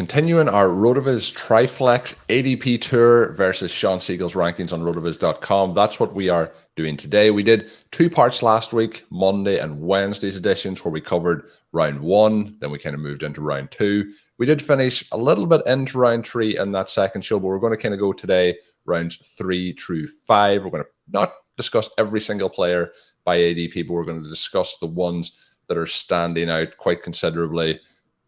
continuing our RotoViz TriFlex ADP tour versus Shawn Siegel's rankings on RotoViz.com. That's what we are doing today. We did 2 parts last week, Monday and Wednesday's editions, where we covered round 1, then we kind of moved into round 2. We did finish a little bit into round 3 in that second show, but we're going to kind of go today rounds 3 through 5. We're going to not discuss every single player by ADP, but we're going to discuss the ones that are standing out quite considerably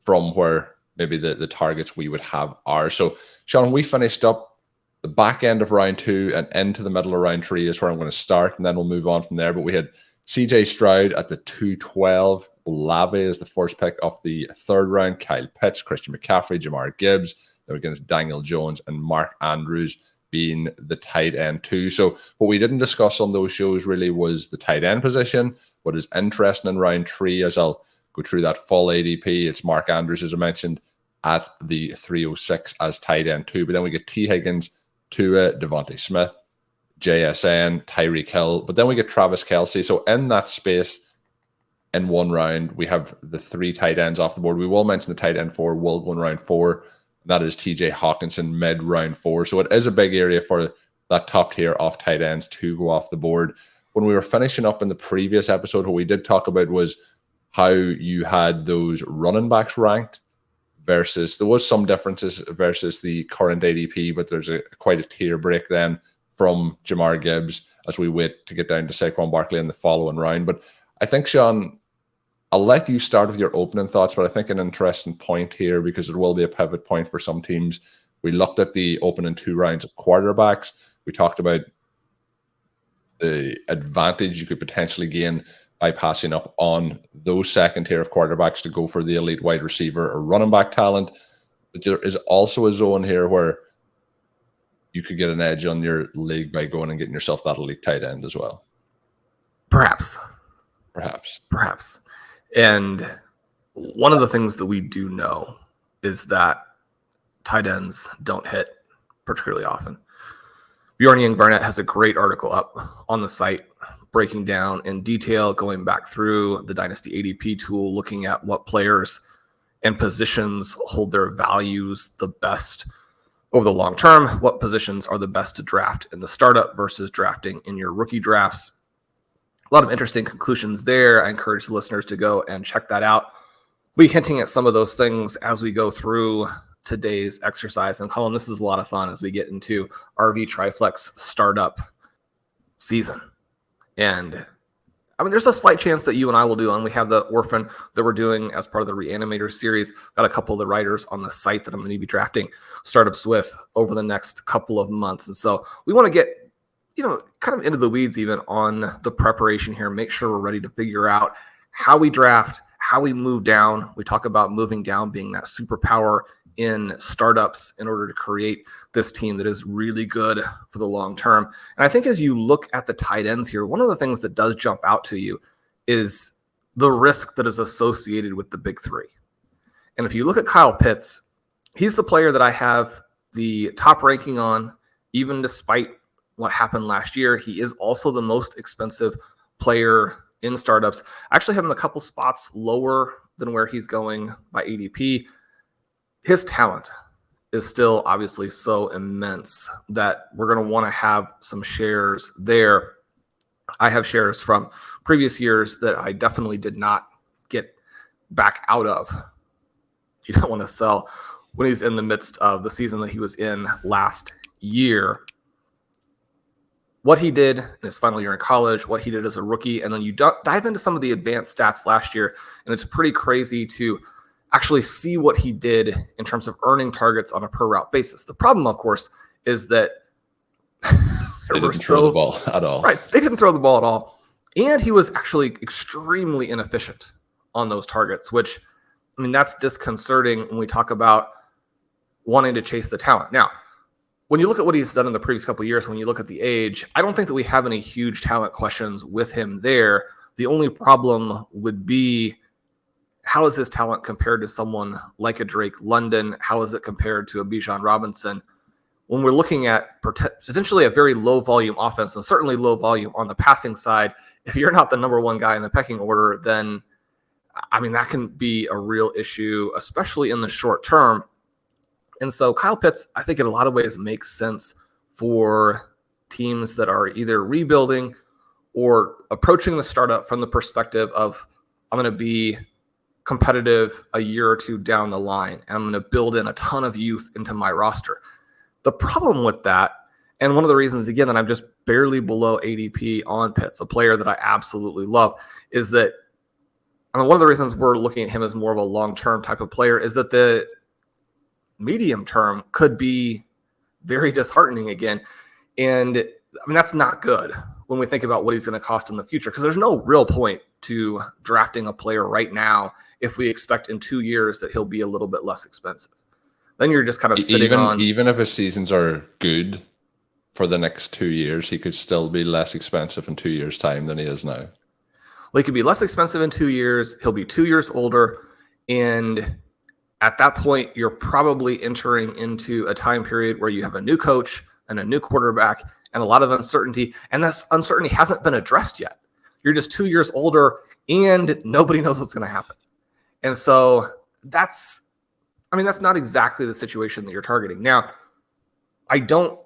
from where maybe the targets we would have are. So, Shawn, we finished up the back end of round 2 and into the middle of round 3 is where I'm going to start, and then we'll move on from there. But we had CJ Stroud at the 212, Olave is the first pick of the 3rd round, Kyle Pitts, Christian McCaffrey, Jamar Gibbs, then we're going to Daniel Jones and Mark Andrews being the tight end too. So what we didn't discuss on those shows really was the tight end position. What is interesting in round 3, as I'll go through that full ADP, it's Mark Andrews, as I mentioned, at the 306 as tight end too. But then we get T. Higgins, Tua, Devontae Smith, JSN, Tyreek Hill. But then we get Travis Kelce. So in that space, in one round, we have the 3 tight ends off the board. We will mention the tight end 4 will go in round 4. That is TJ Hockenson mid round 4. So it is a big area for that top tier of tight ends to go off the board. When we were finishing up in the previous episode, what we did talk about was how you had those running backs ranked versus, there was some differences versus the current ADP, but there's quite a tier break then from Jamar Gibbs as we wait to get down to Saquon Barkley in the following round. But I think, Shawn, I'll let you start with your opening thoughts, but I think an interesting point here, because it will be a pivot point for some teams. We looked at the opening 2 rounds of quarterbacks. We talked about the advantage you could potentially gain by passing up on those second tier of quarterbacks to go for the elite wide receiver or running back talent. But there is also a zone here where you could get an edge on your league by going and getting yourself that elite tight end as well. Perhaps. And one of the things that we do know is that tight ends don't hit particularly often. Bjorn Young Barnett has a great article up on the site breaking down in detail, going back through the Dynasty ADP tool, looking at what players and positions hold their values the best over the long term, what positions are the best to draft in the startup versus drafting in your rookie drafts. A lot of interesting conclusions there. I encourage the listeners to go and check that out. We'll be hinting at some of those things as we go through today's exercise. And Colm, this is a lot of fun as we get into RV TriFlex startup season. And I mean, there's a slight chance that you and I will do, and we have the Orphan that we're doing as part of the Reanimator series. Got a couple of the writers on the site that I'm going to be drafting startups with over the next couple of months. And so we want to get, kind of into the weeds even on the preparation here, make sure we're ready to figure out how we draft, how we move down. We talk about moving down being that superpower in startups in order to create this team that is really good for the long term. And I think as you look at the tight ends here, one of the things that does jump out to you is the risk that is associated with the big 3. And if you look at Kyle Pitts, he's the player that I have the top ranking on, even despite what happened last year. He is also the most expensive player in startups. I actually have him a couple spots lower than where he's going by ADP. His talent is still obviously so immense that we're going to want to have some shares there. I have shares from previous years that I definitely did not get back out of. You don't want to sell when he's in the midst of the season that he was in last year. What he did in his final year in college, what he did as a rookie, and then you dive into some of the advanced stats last year, and it's pretty crazy to actually see what he did in terms of earning targets on a per route basis. The problem, of course, is that they didn't throw the ball at all. Right, they didn't throw the ball at all. And he was actually extremely inefficient on those targets, which, I mean, that's disconcerting when we talk about wanting to chase the talent. Now, when you look at what he's done in the previous couple of years, when you look at the age, I don't think that we have any huge talent questions with him there. The only problem would be, how is his talent compared to someone like a Drake London? How is it compared to a Bijan Robinson? When we're looking at potentially a very low volume offense, and certainly low volume on the passing side, if you're not the number 1 guy in the pecking order, then, I mean, that can be a real issue, especially in the short term. And so Kyle Pitts, I think in a lot of ways makes sense for teams that are either rebuilding or approaching the startup from the perspective of, I'm going to be competitive a year or two down the line, and I'm going to build in a ton of youth into my roster. The problem with that, and one of the reasons, again, that I'm just barely below ADP on Pitts, a player that I absolutely love, is that, I mean, one of the reasons we're looking at him as more of a long-term type of player is that the medium term could be very disheartening again. And I mean, that's not good when we think about what he's going to cost in the future, because there's no real point to drafting a player right now if we expect in 2 years that he'll be a little bit less expensive. Then you're just kind of sitting even if his seasons are good for the next 2 years, he could still be less expensive in 2 years' time than he is now. Well, he could be less expensive in 2 years. He'll be 2 years older. And at that point, you're probably entering into a time period where you have a new coach and a new quarterback and a lot of uncertainty. And this uncertainty hasn't been addressed yet. You're just 2 years older and nobody knows what's going to happen. And so that's not exactly the situation that you're targeting. Now, I don't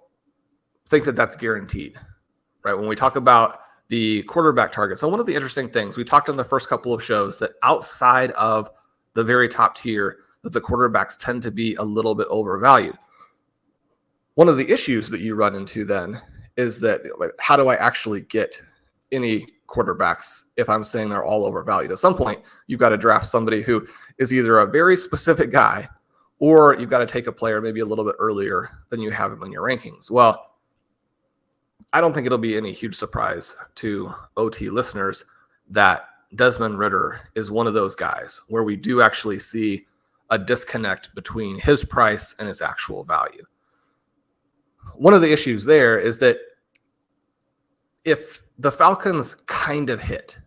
think that that's guaranteed, right? When we talk about the quarterback target. So one of the interesting things, we talked on the first couple of shows that outside of the very top tier, that the quarterbacks tend to be a little bit overvalued. One of the issues that you run into then is that, how do I actually get any quarterbacks if I'm saying they're all overvalued? At some point, you've got to draft somebody who is either a very specific guy, or you've got to take a player maybe a little bit earlier than you have him in your rankings. Well, I don't think it'll be any huge surprise to OT listeners that Desmond Ridder is one of those guys where we do actually see a disconnect between his price and his actual value. One of the issues there is that if the Falcons kind of hit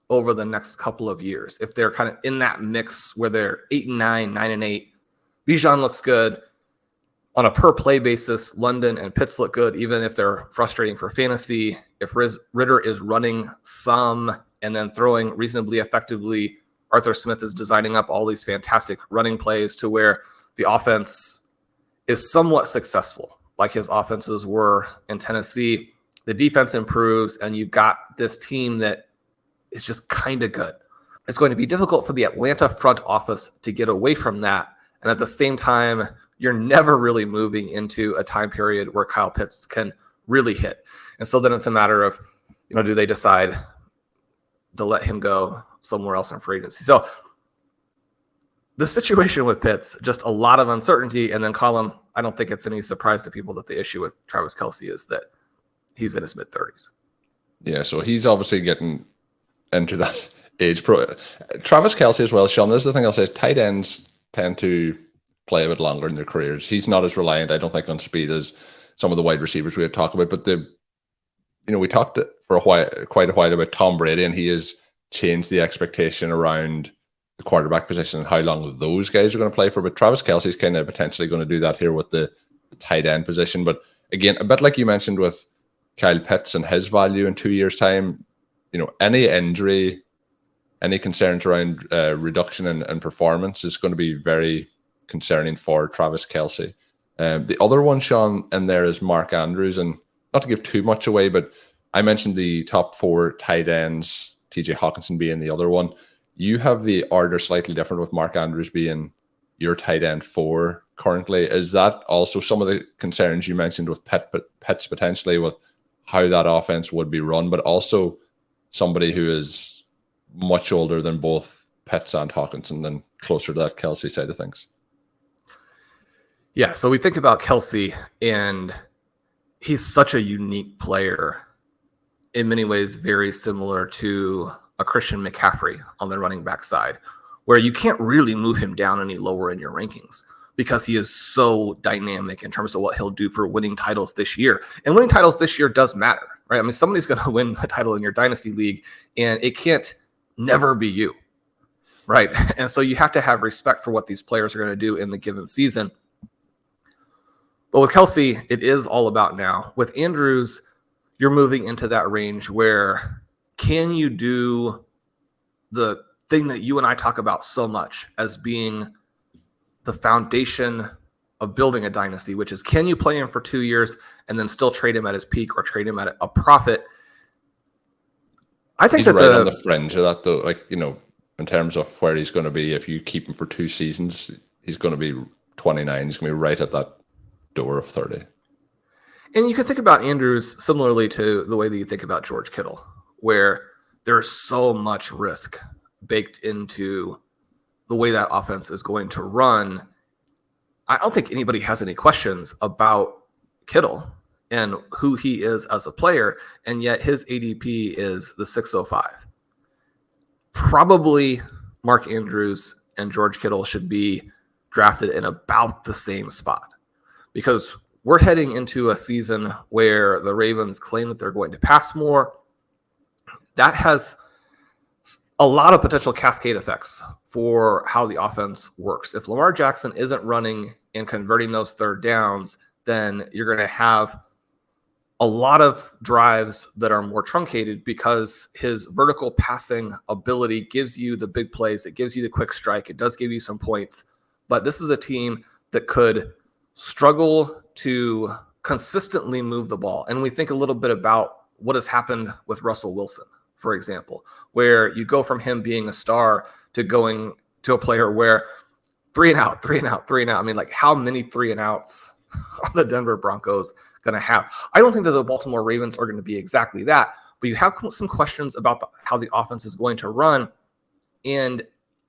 over the next couple of years, if they're kind of in that mix where they're 8-9, 9-8, Bijan looks good. On a per play basis, London and Pitts look good, even if they're frustrating for fantasy. If Ridder is running some and then throwing reasonably effectively, Arthur Smith is designing up all these fantastic running plays to where the offense is somewhat successful, like his offenses were in Tennessee. The defense improves, and you've got this team that is just kind of good. It's going to be difficult for the Atlanta front office to get away from that. And at the same time, you're never really moving into a time period where Kyle Pitts can really hit. And so then it's a matter of, do they decide to let him go somewhere else in free agency? So the situation with Pitts, just a lot of uncertainty. And then Colm, I don't think it's any surprise to people that the issue with Travis Kelce is that he's in his mid-30s. Yeah, so he's obviously getting into that age. Travis Kelce as well, Shawn, this is the thing I'll say, is tight ends tend to play a bit longer in their careers. He's not as reliant, I don't think, on speed as some of the wide receivers we had talked about. But we talked for quite a while about Tom Brady, and he has changed the expectation around the quarterback position and how long those guys are going to play for. But Travis Kelce is kind of potentially going to do that here with the tight end position. But again, a bit like you mentioned with Kyle Pitts and his value in 2 years' time, any injury, any concerns around reduction in performance is going to be very concerning for Travis Kelce. The other one, Shawn, in there is Mark Andrews. And not to give too much away, but I mentioned the top 4 tight ends, TJ Hockenson being the other one. You have the order slightly different with Mark Andrews being your tight end 4 currently. Is that also some of the concerns you mentioned with Pitts potentially with how that offense would be run, but also somebody who is much older than both Pitts and Hockenson and closer to that Kelce side of things? Yeah, so we think about Kelce, and he's such a unique player, in many ways very similar to a Christian McCaffrey on the running back side, where you can't really move him down any lower in your rankings because he is so dynamic in terms of what he'll do for winning titles this year. And winning titles this year does matter, right? I mean, somebody's going to win a title in your dynasty league, and it can't never be you, right? And so you have to have respect for what these players are going to do in the given season. But with Kelce, it is all about now. With Andrews, you're moving into that range where can you do the thing that you and I talk about so much as being the foundation of building a dynasty, which is, can you play him for 2 years and then still trade him at his peak or trade him at a profit? I think he's that right on the fringe of that, though. Like, in terms of where he's going to be, if you keep him for 2 seasons, he's going to be 29. He's going to be right at that door of 30. And you can think about Andrews similarly to the way that you think about George Kittle, where there's so much risk baked into the way that offense is going to run. I don't think anybody has any questions about Kittle and who he is as a player, and yet his ADP is the 605. Probably Mark Andrews and George Kittle should be drafted in about the same spot, because we're heading into a season where the Ravens claim that they're going to pass more. That has a lot of potential cascade effects for how the offense works. If Lamar Jackson isn't running and converting those third downs, then you're going to have a lot of drives that are more truncated, because his vertical passing ability gives you the big plays. It gives you the quick strike. It does give you some points. But this is a team that could struggle to consistently move the ball. And we think a little bit about what has happened with Russell Wilson, for example, where you go from him being a star to going to a player where 3 and out, 3 and out, 3 and out. I mean, like, how many 3 and outs are the Denver Broncos going to have? I don't think that the Baltimore Ravens are going to be exactly that, but you have some questions about how the offense is going to run. And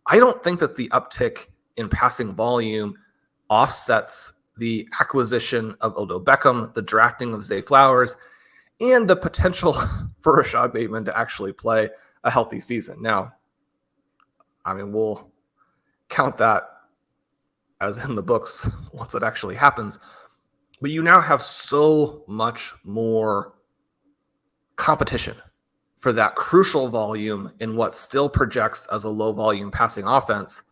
I don't think that the uptick in passing volume offsets the acquisition of Odell Beckham, the drafting of Zay Flowers, and the potential for Rashad Bateman to actually play a healthy season. Now, I mean, we'll count that as in the books once it actually happens. But you now have so much more competition for that crucial volume in what still projects as a low volume passing offense.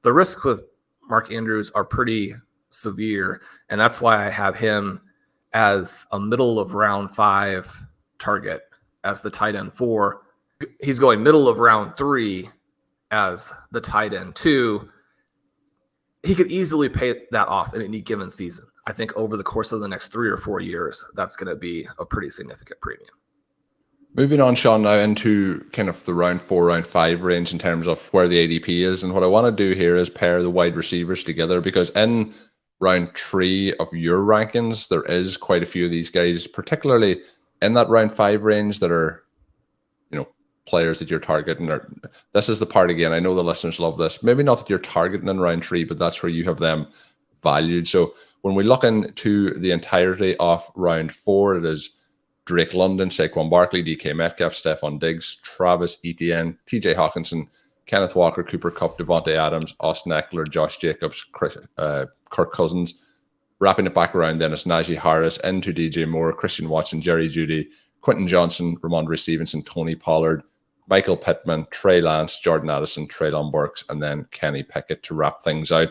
The risks with Mark Andrews are pretty severe, and that's why I have him as a middle of round 5 target as the tight end 4. He's going middle of round 3 as the tight end 2. He could easily pay that off in any given season. I think over the course of the next 3 or 4 years, that's going to be a pretty significant premium. Moving on, Shawn, now into kind of the round 4, round 5 range in terms of where the ADP is. And what I want to do here is pair the wide receivers together, because in round 3 of your rankings, there is quite a few of these guys, particularly in that round 5 range, that are, players that you're targeting. This is the part, again, I know the listeners love this. Maybe not that you're targeting in round 3, but that's where you have them valued. So when we look into the entirety of round 4, it is Drake London, Saquon Barkley, DK Metcalf, Stephon Diggs, Travis Etienne, TJ Hockenson, Kenneth Walker, Cooper Kupp, Devontae Adams, Austin Eckler, Josh Jacobs, Kirk Cousins. Wrapping it back around, then it's Najee Harris, into DJ Moore, Christian Watson, Jerry Jeudy, Quentin Johnson, Ramondre Stevenson, Tony Pollard, Michael Pittman, Trey Lance, Jordan Addison, Treylon Burks, and then Kenny Pickett to wrap things out.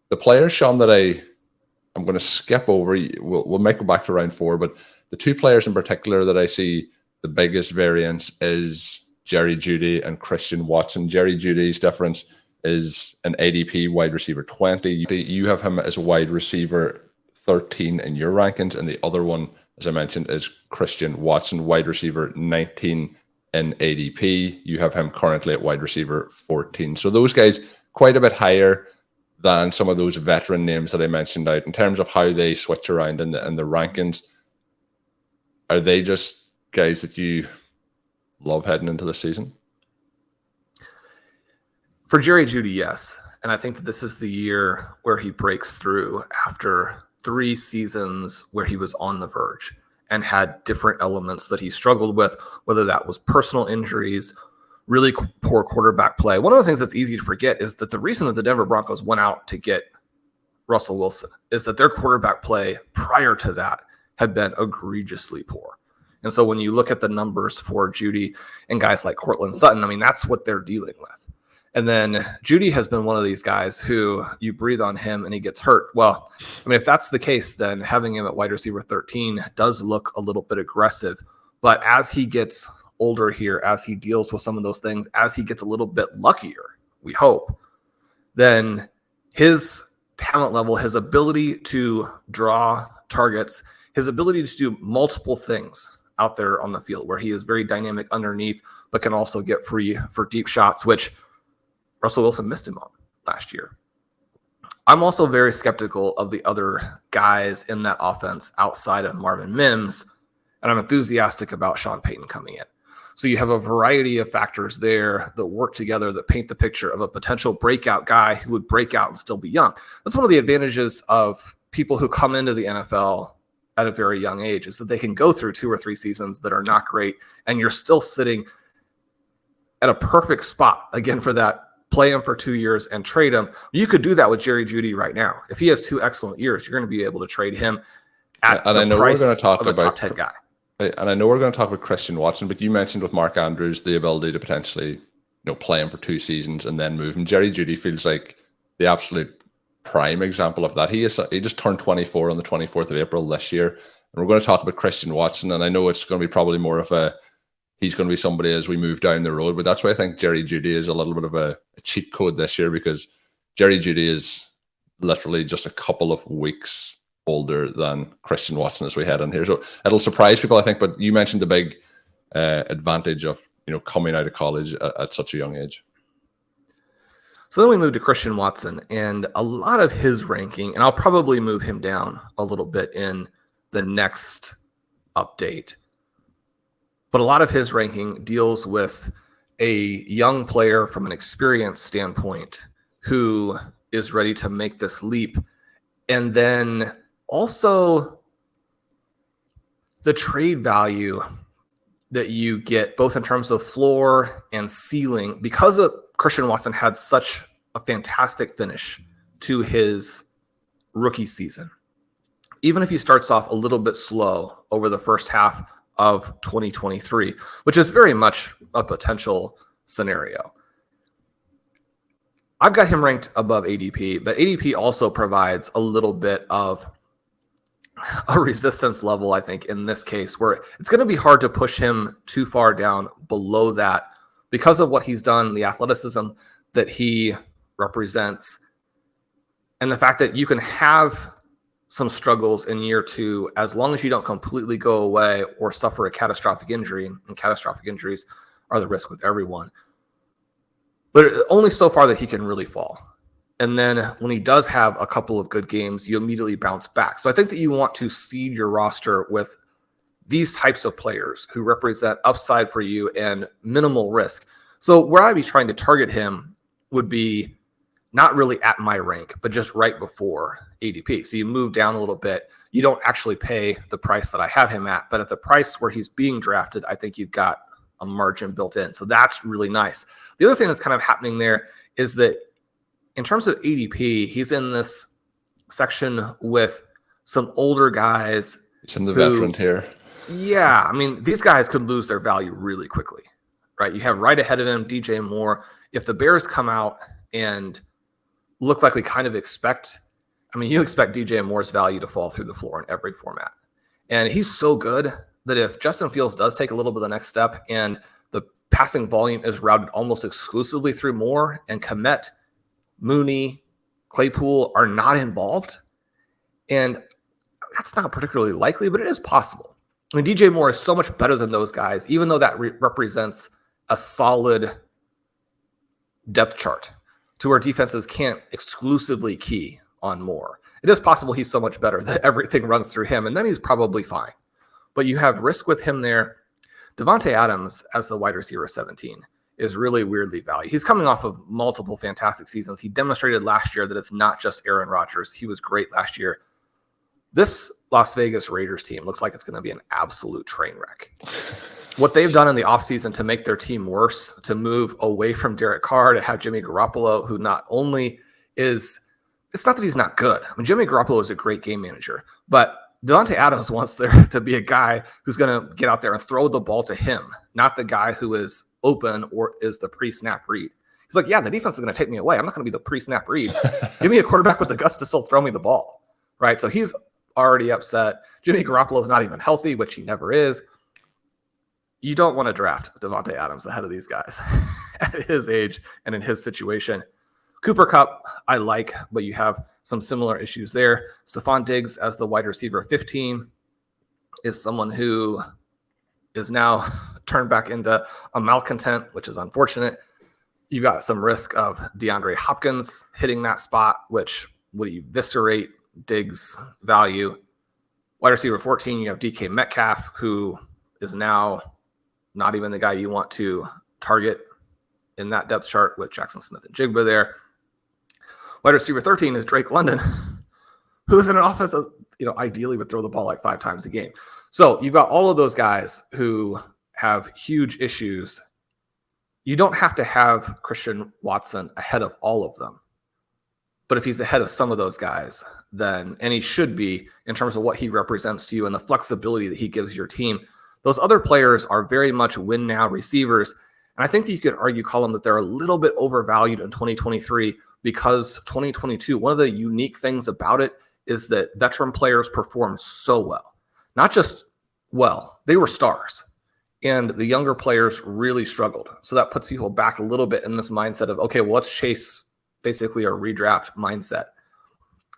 The players, Shawn, that I'm going to skip over, we'll make it back to round 4, but the 2 players in particular that I see the biggest variance is Jerry Jeudy and Christian Watson. Jerry Jeudy's difference is an ADP wide receiver 20. You have him as a wide receiver 13 in your rankings, and the other one, as I mentioned, is Christian Watson, wide receiver 19 in ADP. You have him currently at wide receiver 14. So those guys quite a bit higher than some of those veteran names that I mentioned out in terms of how they switch around in the rankings. Are they just guys that you love heading into the season? For Jerry Jeudy, yes. And I think that this is the year where he breaks through after 3 seasons where he was on the verge and had different elements that he struggled with, whether that was personal injuries, really poor quarterback play. One of the things that's easy to forget is that the reason that the Denver Broncos went out to get Russell Wilson is that their quarterback play prior to that had been egregiously poor. And so when you look at the numbers for Jeudy and guys like Cortland Sutton, I mean, that's what they're dealing with. And then Jeudy has been one of these guys who you breathe on him and he gets hurt. Well, I mean, if that's the case, then having him at wide receiver 13 does look a little bit aggressive. But as he gets older here, as he deals with some of those things, as he gets a little bit luckier, we hope, then his talent level, his ability to draw targets, his ability to do multiple things out there on the field, where he is very dynamic underneath, but can also get free for deep shots, which Russell Wilson missed him on last year. I'm also very skeptical of the other guys in that offense outside of Marvin Mims, and I'm enthusiastic about Sean Payton coming in. So you have a variety of factors there that work together that paint the picture of a potential breakout guy who would break out and still be young. That's one of the advantages of people who come into the NFL at a very young age, is that they can go through 2 or 3 seasons that are not great, and you're still sitting at a perfect spot, again, for that. Play him for 2 years and trade him. You could do that with Jerry Jeudy right now. If he has 2 excellent years, you're going to be able to trade him at the price of a top 10 guy. And I know we're going to talk about Christian Watson, but you mentioned with Mark Andrews the ability to potentially, play him for 2 seasons and then move him. Jerry Jeudy feels like the absolute prime example of that. He just turned 24 on the 24th of April this year, and we're going to talk about Christian Watson. And I know it's going to be probably more of he's going to be somebody as we move down the road, but that's why I think Jerry Jeudy is a little bit of a cheat code this year, because Jerry Jeudy is literally just a couple of weeks older than Christian Watson as we head in here. So it'll surprise people, I think, but you mentioned the big advantage of, coming out of college at such a young age. So then we move to Christian Watson, and a lot of his ranking, and I'll probably move him down a little bit in the next update, but a lot of his ranking deals with a young player from an experience standpoint who is ready to make this leap. And then also the trade value that you get, both in terms of floor and ceiling, because Christian Watson had such a fantastic finish to his rookie season. Even if he starts off a little bit slow over the first half of 2023, which is very much a potential scenario. I've got him ranked above ADP, but ADP also provides a little bit of a resistance level, I think, in this case, where it's going to be hard to push him too far down below that because of what he's done, the athleticism that he represents, and the fact that you can have some struggles in year 2 as long as you don't completely go away or suffer a catastrophic injury, and catastrophic injuries are the risk with everyone. But only so far that he can really fall. And then when he does have a couple of good games, you immediately bounce back. So I think that you want to seed your roster with these types of players who represent upside for you and minimal risk. So where I'd be trying to target him would be not really at my rank, but just right before ADP. So you move down a little bit. You don't actually pay the price that I have him at, but at the price where he's being drafted, I think you've got a margin built in. So that's really nice. The other thing that's kind of happening there is that in terms of ADP, he's in this section with some older guys. He's in the veteran tier. Yeah, I mean, these guys could lose their value really quickly, right? You have right ahead of him DJ Moore. If the Bears come out and look like we kind of expect, I mean, you expect DJ Moore's value to fall through the floor in every format. And he's so good that if Justin Fields does take a little bit of the next step and the passing volume is routed almost exclusively through Moore, and Kmet, Mooney, Claypool are not involved, and that's not particularly likely, but it is possible. I mean, DJ Moore is so much better than those guys, even though that represents a solid depth chart to where defenses can't exclusively key on Moore. It is possible he's so much better that everything runs through him, and then he's probably fine. But you have risk with him there. Devontae Adams as the wide receiver 17 is really weirdly valued. He's coming off of multiple fantastic seasons. He demonstrated last year that it's not just Aaron Rodgers. He was great last year. This Las Vegas Raiders team looks like it's going to be an absolute train wreck. What they've done in the offseason to make their team worse, to move away from Derek Carr, to have Jimmy Garoppolo, who not only is, it's not that he's not good. I mean, Jimmy Garoppolo is a great game manager, but Devontae Adams wants there to be a guy who's going to get out there and throw the ball to him, not the guy who is open or is the pre-snap read. He's like, yeah, the defense is going to take me away. I'm not going to be the pre-snap read. Give me a quarterback with the guts to still throw me the ball, right? So he's already upset. Jimmy Garoppolo is not even healthy, which he never is. You don't want to draft Devontae Adams ahead of these guys at his age and in his situation. Cooper Kupp, I like, but you have some similar issues there. Stephon Diggs as the wide receiver 15 is someone who is now turned back into a malcontent, which is unfortunate. You got some risk of DeAndre Hopkins hitting that spot, which would eviscerate Diggs' value. Wide receiver 14, you have DK Metcalf, who is now not even the guy you want to target in that depth chart with Jackson Smith and Jigba there. Wide receiver 13 is Drake London, who is in an offense that, ideally would throw the ball like 5 times a game. So you've got all of those guys who have huge issues. You don't have to have Christian Watson ahead of all of them. But if he's ahead of some of those guys, then, and he should be in terms of what he represents to you and the flexibility that he gives your team, those other players are very much win now receivers. And I think that you could argue, Colm, that they're a little bit overvalued in 2023 because 2022, one of the unique things about it is that veteran players performed so well. Not just well, they were stars. And the younger players really struggled. So that puts people back a little bit in this mindset of, okay, well, let's chase basically a redraft mindset.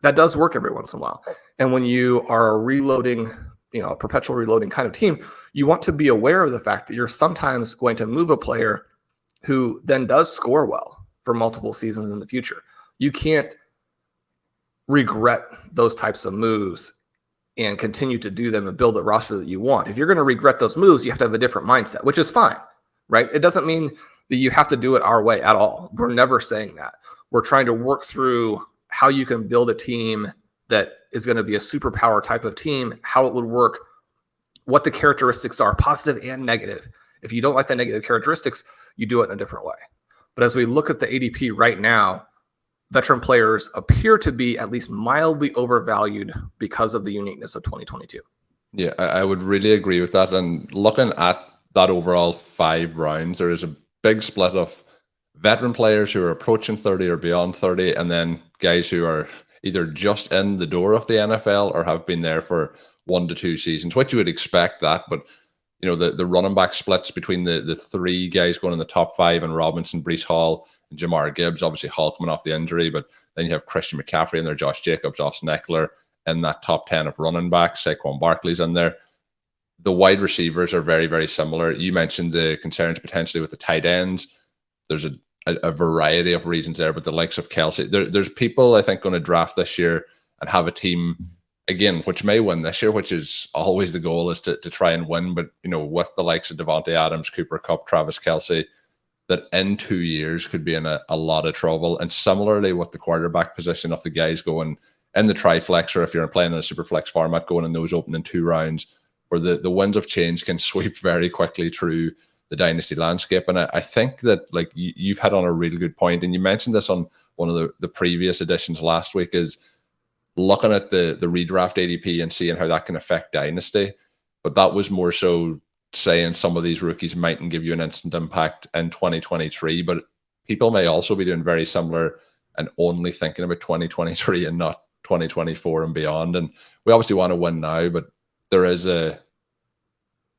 That does work every once in a while. And when you are a reloading, a perpetual reloading kind of team, you want to be aware of the fact that you're sometimes going to move a player who then does score well for multiple seasons in the future. You can't regret those types of moves and continue to do them and build a roster that you want. If you're going to regret those moves, you have to have a different mindset, which is fine, right? It doesn't mean that you have to do it our way at all. We're never saying that. We're trying to work through how you can build a team that is going to be a superpower type of team, how it would work, what the characteristics are, positive and negative. If you don't like the negative characteristics, you do it in a different way. But as we look at the ADP right now, veteran players appear to be at least mildly overvalued because of the uniqueness of 2022. Yeah, I would really agree with that. And looking at that overall 5 rounds, there is a big split of veteran players who are approaching 30 or beyond 30, and then guys who are either just in the door of the NFL or have been there for 1 to 2 seasons, which you would expect that. But, the running back splits between the 3 guys going in the top 5 and Robinson, Breece Hall, and Jamar Gibbs, obviously Hall coming off the injury, but then you have Christian McCaffrey in there, Josh Jacobs, Austin Eckler in that top 10 of running backs, Saquon Barkley's in there. The wide receivers are very, very similar. You mentioned the concerns potentially with the tight ends. There's a variety of reasons there, but the likes of Kelce, there's people I think going to draft this year and have a team, again, which may win this year, which is always the goal, is to try and win. But, with the likes of Devontae Adams, Cooper Kupp, Travis Kelce, that in 2 years could be in a lot of trouble. And similarly with the quarterback position of the guys going in the TriFlex, or if you're playing in a Superflex format, going in those opening 2 rounds, where the winds of change can sweep very quickly through the dynasty landscape. And I think that, like, you've hit on a really good point, and you mentioned this on one of the previous editions last week, is looking at the redraft ADP and seeing how that can affect dynasty. But that was more so saying some of these rookies mightn't give you an instant impact in 2023, but people may also be doing very similar and only thinking about 2023 and not 2024 and beyond. And we obviously want to win now, but there is a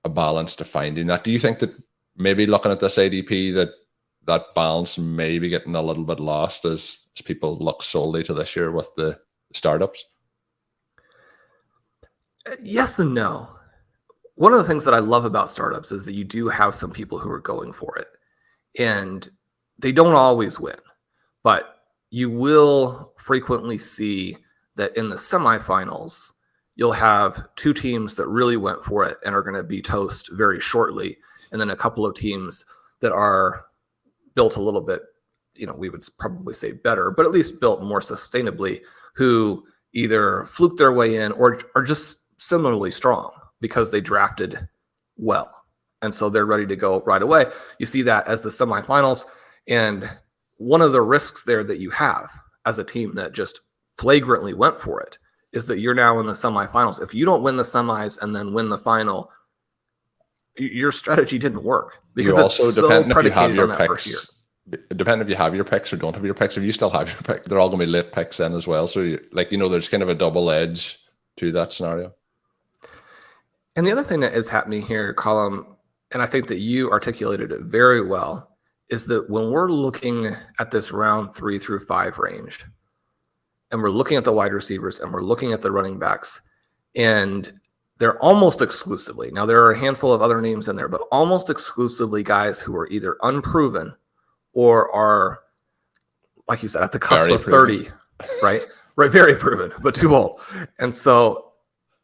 balance to finding that. Do you think that maybe looking at this ADP, that balance may be getting a little bit lost as people look solely to this year with the startups? Yes and no. One of the things that I love about startups is that you do have some people who are going for it, and they don't always win, but you will frequently see that in the semifinals, you'll have 2 teams that really went for it and are going to be toast very shortly. And then a couple of teams that are built a little bit, we would probably say better, but at least built more sustainably, who either fluke their way in or are just similarly strong because they drafted well. And so they're ready to go right away. You see that as the semifinals. And one of the risks there that you have as a team that just flagrantly went for it is that you're now in the semifinals. If you don't win the semis and then win the final, your strategy didn't work, because you it's also so depending if you have predicated your on that picks. first year. Depending if you have your picks or don't have your picks. If you still have your pick, they're all going to be late picks then as well. So, there's kind of a double edge to that scenario. And the other thing that is happening here, Colm, and I think that you articulated it very well, is that when we're looking at this round 3 through 5 range, and we're looking at the wide receivers and we're looking at the running backs, and they're almost exclusively, now there are a handful of other names in there, but almost exclusively guys who are either unproven or are, like you said, at the cusp Very of 30, right? Right, very proven, but too old. And so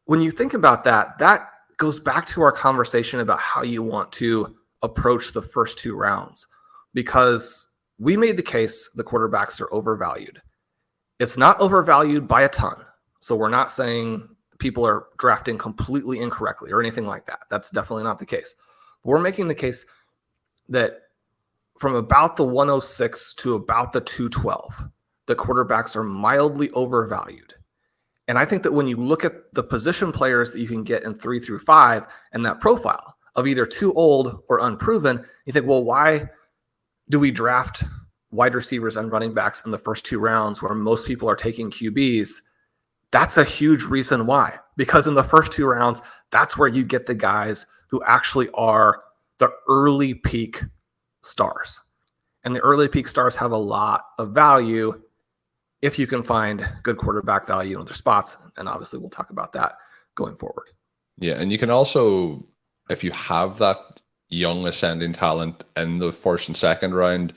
when you think about that, that goes back to our conversation about how you want to approach the first 2 rounds, because we made the case the quarterbacks are overvalued. It's not overvalued by a ton. So we're not saying people are drafting completely incorrectly or anything like that. That's definitely not the case. But we're making the case that from about the 106 to about the 212, the quarterbacks are mildly overvalued. And I think that when you look at the position players that you can get in 3 through 5 and that profile of either too old or unproven, you think, well, why do we draft wide receivers and running backs in the first 2 rounds where most people are taking QBs? That's a huge reason why. Because in the first 2 rounds, that's where you get the guys who actually are the early peak stars. And the early peak stars have a lot of value if you can find good quarterback value in other spots. And obviously we'll talk about that going forward. Yeah, and you can also, if you have that young ascending talent in the first and second round,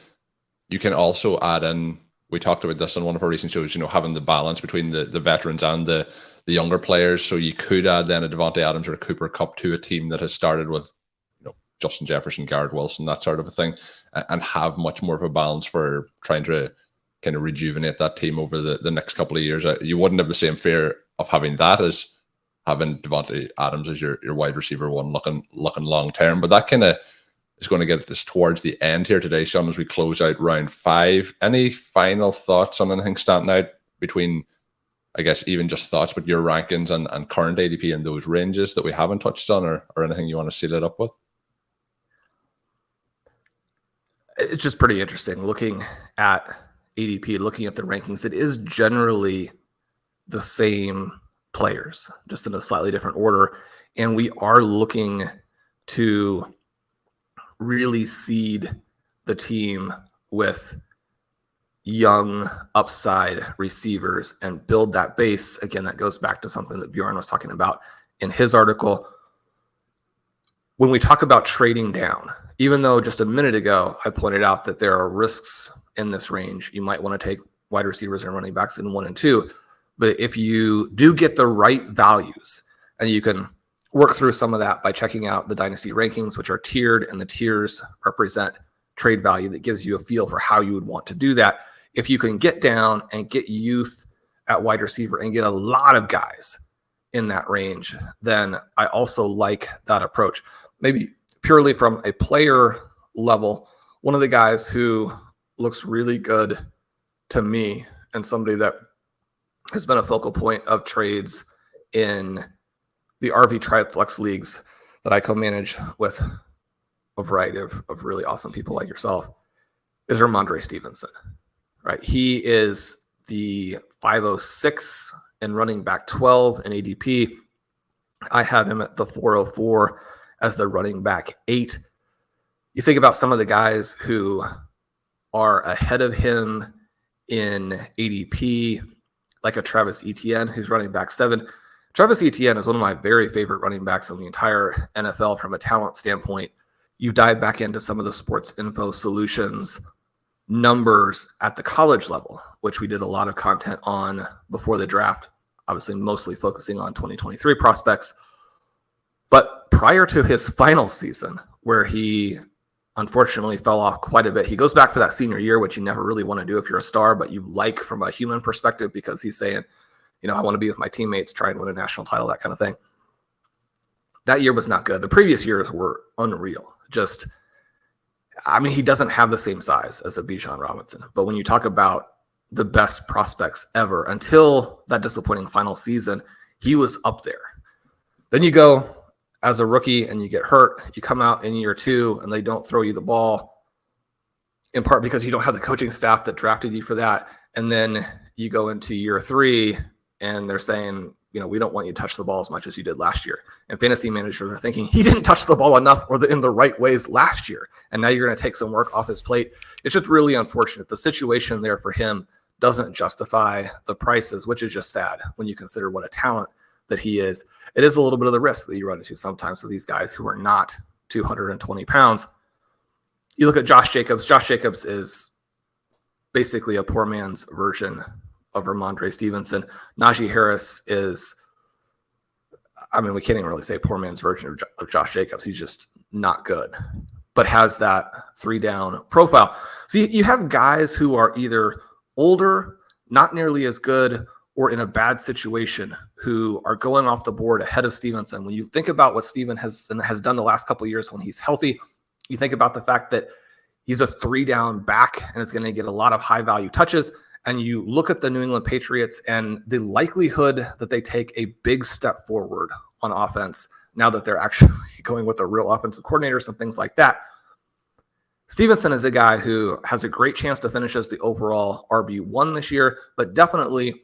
you can also add in, we talked about this on one of our recent shows, having the balance between the veterans and the younger players. So you could add then a Devontae Adams or a Cooper Kupp to a team that has started with Justin Jefferson, Garrett Wilson, that sort of a thing, and have much more of a balance for trying to kind of rejuvenate that team over the next couple of years. You wouldn't have the same fear of having that as having Devontae Adams as your wide receiver one looking long term. But that kind of is going to get us towards the end here today, Shawn, as we close out round 5. Any final thoughts on anything standing out between, I guess, even just thoughts, but your rankings and current ADP in those ranges that we haven't touched on, or anything you want to seal it up with? It's just pretty interesting looking at ADP, looking at the rankings. It is generally the same players, just in a slightly different order. And we are looking to really seed the team with young upside receivers and build that base. Again, that goes back to something that Bjorn was talking about in his article. When we talk about trading down, even though just a minute ago I pointed out that there are risks in this range, you might want to take wide receivers and running backs in 1 and 2. But if you do get the right values, and you can work through some of that by checking out the Dynasty rankings, which are tiered, and the tiers represent trade value that gives you a feel for how you would want to do that. If you can get down and get youth at wide receiver and get a lot of guys in that range, then I also like that approach. Maybe purely from a player level, one of the guys who looks really good to me and somebody that has been a focal point of trades in the RV TriFlex leagues that I co-manage with a variety of really awesome people like yourself is Ramondre Stevenson, right? He is the 506 and running back 12 in ADP. I have him at the 404 as the running back 8. You think about some of the guys who are ahead of him in ADP, like a Travis Etienne, who's running back 7. Travis Etienne is one of my very favorite running backs in the entire NFL from a talent standpoint. You dive back into some of the sports info solutions numbers at the college level, which we did a lot of content on before the draft, obviously mostly focusing on 2023 prospects. But prior to his final season, where he unfortunately fell off quite a bit, he goes back for that senior year, which you never really want to do if you're a star, but you like from a human perspective, because he's saying, I want to be with my teammates, try and win a national title, that kind of thing. That year was not good. The previous years were unreal. He doesn't have the same size as a Bijan Robinson. But when you talk about the best prospects ever, until that disappointing final season, he was up there. Then you go as a rookie and you get hurt. You come out in year 2 and they don't throw you the ball, in part because you don't have the coaching staff that drafted you for that. And then you go into year 3 and they're saying, we don't want you to touch the ball as much as you did last year. And fantasy managers are thinking he didn't touch the ball enough or in the right ways last year. And now you're going to take some work off his plate. It's just really unfortunate. The situation there for him doesn't justify the prices, which is just sad when you consider what a talent that he is. It is a little bit of the risk that you run into sometimes with these guys who are not 220 pounds. You look at Josh Jacobs. Josh Jacobs is basically a poor man's version of Ramondre Stevenson. Najee Harris is, we can't even really say poor man's version of Josh Jacobs. He's just not good, but has that 3-down profile. So you have guys who are either older, not nearly as good, or in a bad situation who are going off the board ahead of Stevenson. When you think about what Steven has done the last couple of years when he's healthy, you think about the fact that he's a 3-down back and is going to get a lot of high-value touches. And you look at the New England Patriots and the likelihood that they take a big step forward on offense now that they're actually going with a real offensive coordinator, some things like that. Stevenson is a guy who has a great chance to finish as the overall RB1 this year, but definitely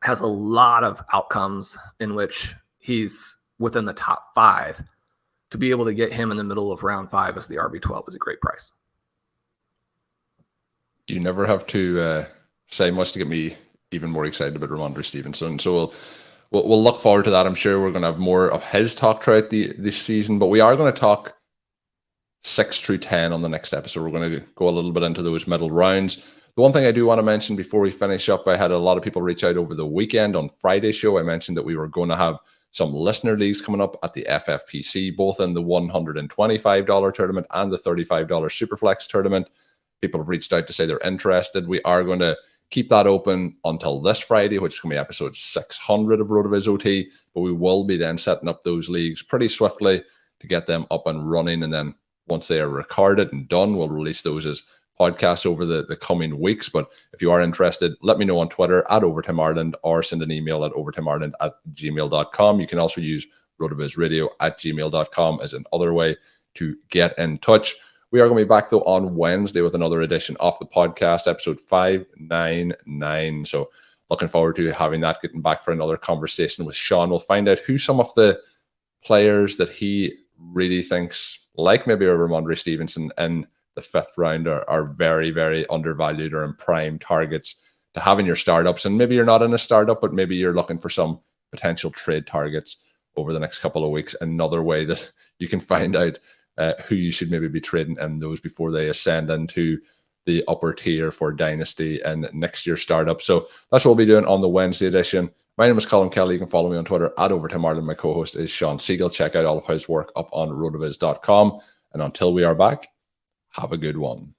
has a lot of outcomes in which he's within the top 5. To be able to get him in the middle of round 5 as the RB12 is a great price. You never have to say much to get me even more excited about Ramondre Stevenson. So we'll look forward to that. I'm sure we're going to have more of his talk throughout this season, but we are going to talk 6 through 10 on the next episode. We're going to go a little bit into those middle rounds. The one thing I do want to mention before we finish up, I had a lot of people reach out over the weekend. On Friday's show, I mentioned that we were going to have some listener leagues coming up at the FFPC, both in the $125 tournament and the $35 Superflex tournament. People have reached out to say they're interested. We are going to keep that open until this Friday, which is going to be episode 600 of RotoViz OT, but we will be then setting up those leagues pretty swiftly to get them up and running. And then once they are recorded and done, we'll release those as podcasts over the coming weeks. But if you are interested, let me know on Twitter at Overtime Ireland or send an email at overtimeireland@gmail.com. You can also use rotovizradio@gmail.com as another way to get in touch. We are going to be back, though, on Wednesday with another edition of the podcast, episode 599. So looking forward to having that, getting back for another conversation with Shawn. We'll find out who some of the players that he really thinks, like maybe a Ramondre Stevenson in the 5th round, are very, very undervalued or in prime targets to have in your startups. And maybe you're not in a startup, but maybe you're looking for some potential trade targets over the next couple of weeks. Another way that you can find out who you should maybe be trading in those before they ascend into the upper tier for Dynasty and next year's startup. So that's what we'll be doing on the Wednesday edition. My name is Colm Kelly. You can follow me on Twitter at Overtime Ireland. My co-host is Shawn Siegele. Check out all of his work up on rotoviz.com. And until we are back, have a good one.